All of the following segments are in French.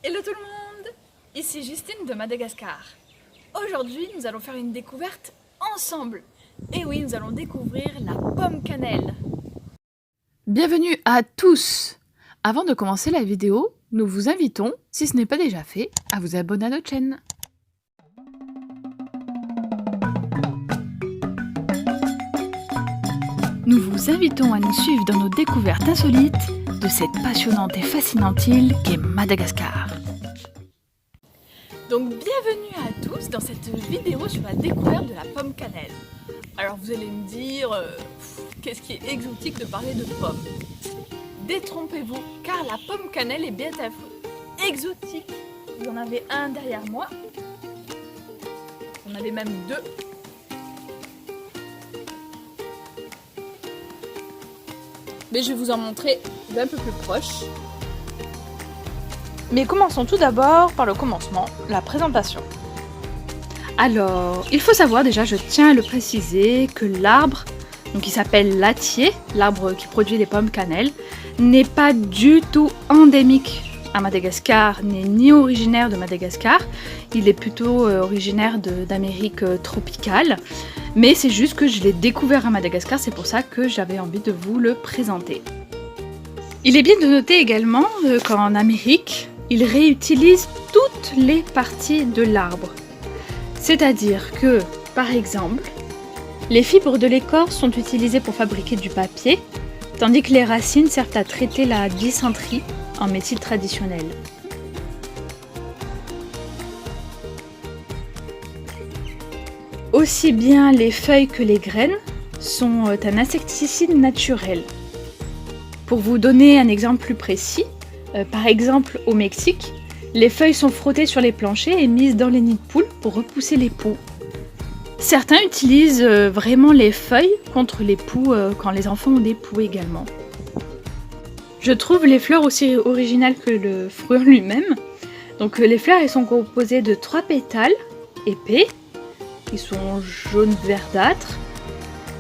Hello tout le monde! Ici Justine de Madagascar. Aujourd'hui, nous allons faire une découverte ensemble. Et oui, nous allons découvrir la pomme cannelle. Bienvenue à tous! Avant de commencer la vidéo, nous vous invitons, si ce n'est pas déjà fait, à vous abonner à notre chaîne. Nous vous invitons à nous suivre dans nos découvertes insolites de cette passionnante et fascinante île qu'est Madagascar. Donc bienvenue à tous dans cette vidéo sur la découverte de la pomme cannelle. Alors vous allez me dire, qu'est-ce qui est exotique de parler de pommes? Détrompez-vous, car la pomme cannelle est bien un fruit exotique. Vous en avez un derrière moi. On avait même deux. Mais je vais vous en montrer d'un peu plus proche. Mais commençons tout d'abord par le commencement, la présentation. Alors, il faut savoir déjà, je tiens à le préciser, que l'arbre, donc qui s'appelle l'âtier, l'arbre qui produit les pommes cannelle, n'est pas du tout endémique à Madagascar, n'est ni originaire de Madagascar, il est plutôt originaire d'Amérique tropicale, mais c'est juste que je l'ai découvert à Madagascar, c'est pour ça que j'avais envie de vous le présenter. Il est bien de noter également qu'en Amérique, ils réutilisent toutes les parties de l'arbre. C'est-à-dire que, par exemple, les fibres de l'écorce sont utilisées pour fabriquer du papier, tandis que les racines servent à traiter la dysenterie en médecine traditionnelle. Aussi bien les feuilles que les graines sont un insecticide naturel. Pour vous donner un exemple plus précis, par exemple au Mexique, les feuilles sont frottées sur les planchers et mises dans les nids de poules pour repousser les poux. Certains utilisent vraiment les feuilles contre les poux quand les enfants ont des poux également. Je trouve les fleurs aussi originales que le fruit en lui-même. Donc les fleurs elles sont composées de 3 pétales épais, qui sont jaune verdâtre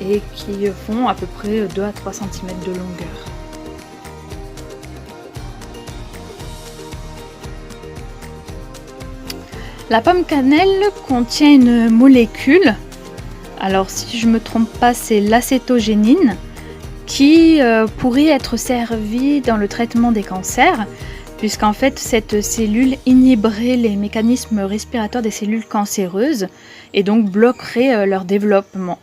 et qui font à peu près 2 à 3 cm de longueur. La pomme cannelle contient une molécule, alors si je ne me trompe pas c'est l'acétogénine, qui pourrait être servie dans le traitement des cancers, puisqu'en fait cette cellule inhiberait les mécanismes respiratoires des cellules cancéreuses et donc bloquerait leur développement.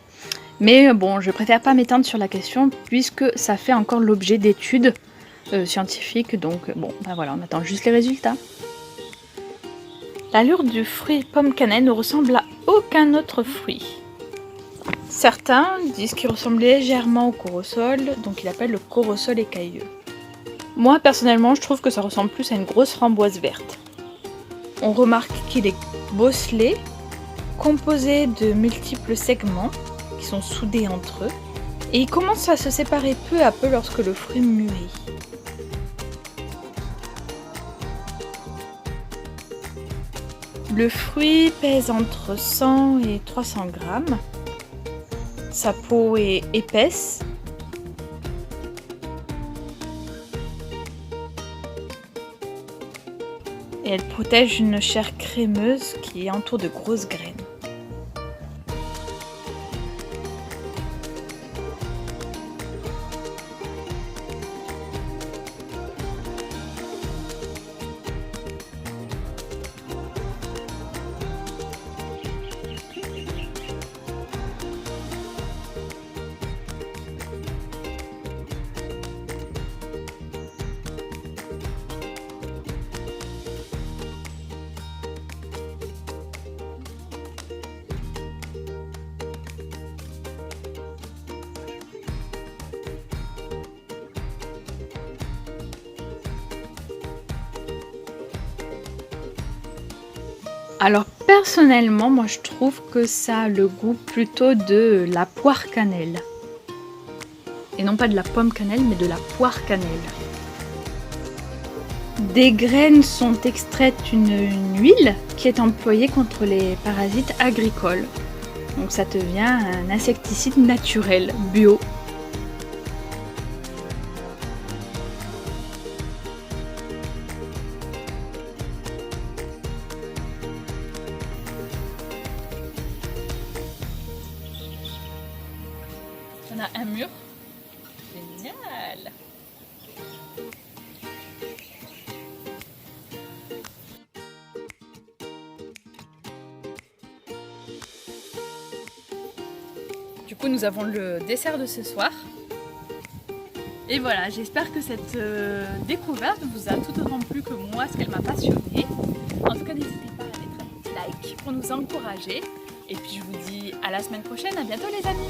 Mais bon, je préfère pas m'étendre sur la question puisque ça fait encore l'objet d'études scientifiques, donc bon, ben voilà, on attend juste les résultats. L'allure du fruit pomme cannelle ne ressemble à aucun autre fruit. Certains disent qu'il ressemble légèrement au corosol, donc il appelle le corosol écailleux. Moi personnellement, je trouve que ça ressemble plus à une grosse framboise verte. On remarque qu'il est bosselé, composé de multiples segments qui sont soudés entre eux, et il commence à se séparer peu à peu lorsque le fruit mûrit. Le fruit pèse entre 100 et 300 grammes. Sa peau est épaisse. Et elle protège une chair crémeuse qui entoure de grosses graines. Alors personnellement, moi je trouve que ça a le goût plutôt de la poire cannelle. Et non pas de la pomme cannelle, mais de la poire cannelle. Des graines sont extraites une huile qui est employée contre les parasites agricoles. Donc ça devient un insecticide naturel, bio. a un mur. Génial! Du coup, nous avons le dessert de ce soir. Et voilà, j'espère que cette découverte vous a tout autant plu que moi, ce qu'elle m'a passionnée. En tout cas, n'hésitez pas à mettre un petit like pour nous encourager. Et puis je vous dis à la semaine prochaine, à bientôt les amis!